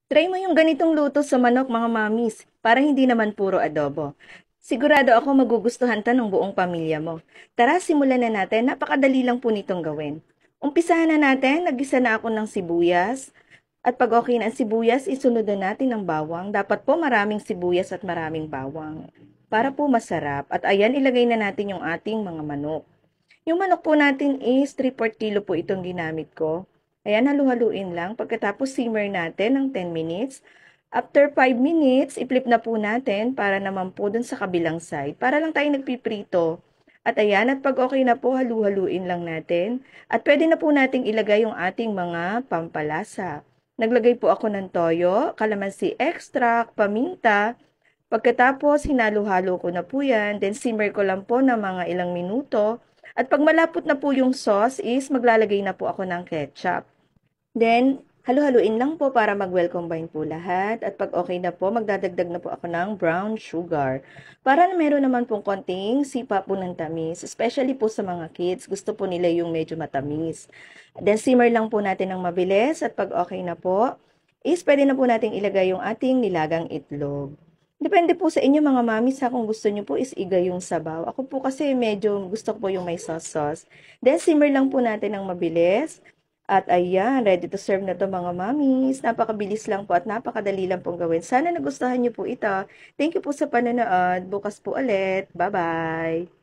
Try mo yung ganitong luto sa manok mga mamis, para hindi naman puro adobo. Sigurado ako magugustuhan ta ng buong pamilya mo. Tara, simulan na natin. Napakadali lang po nitong gawin. Umpisahan na natin, nagisa na ako ng sibuyas. At pag okay na ang sibuyas, isunod na natin ang bawang. Dapat po maraming sibuyas at maraming bawang. Para po masarap. At ayan, ilagay na natin yung ating mga manok. Yung manok po natin is 3/4 kilo po itong ginamit ko. Ayan, halu-haluin lang. Pagkatapos simmer natin ng 10 minutes. After 5 minutes, i-flip na po natin para naman po dun sa kabilang side. Para lang tayo nagpiprito. At ayan, at pag okay na po, halu-haluin lang natin. At pwede na po nating ilagay yung ating mga pampalasa. Naglagay po ako ng toyo, calamansi extract, paminta. Pagkatapos, hinalo-halo ko na po yan. Then, simmer ko lang po ng mga ilang minuto. At pag malapot na po yung sauce is maglalagay na po ako ng ketchup. Then, halu-haluin lang po para mag-well combine po lahat. At pag okay na po, magdadagdag na po ako ng brown sugar. Para na meron naman pong konting sipa po ng tamis. Especially po sa mga kids, gusto po nila yung medyo matamis. Then, simmer lang po natin ng mabilis. At pag okay na po, is pwede na po nating ilagay yung ating nilagang itlog. Depende po sa inyo mga mamis ha, kung gusto nyo po is igay yung sabaw. Ako po kasi medyo gusto ko po yung may sauce-sauce. Then, simmer lang po natin ng mabilis. At ayan, ready to serve na to mga mamis. Napakabilis lang po at napakadali lang pong gawin. Sana nagustuhan niyo po ito. Thank you po sa panonood. Bukas po ulit. Bye-bye!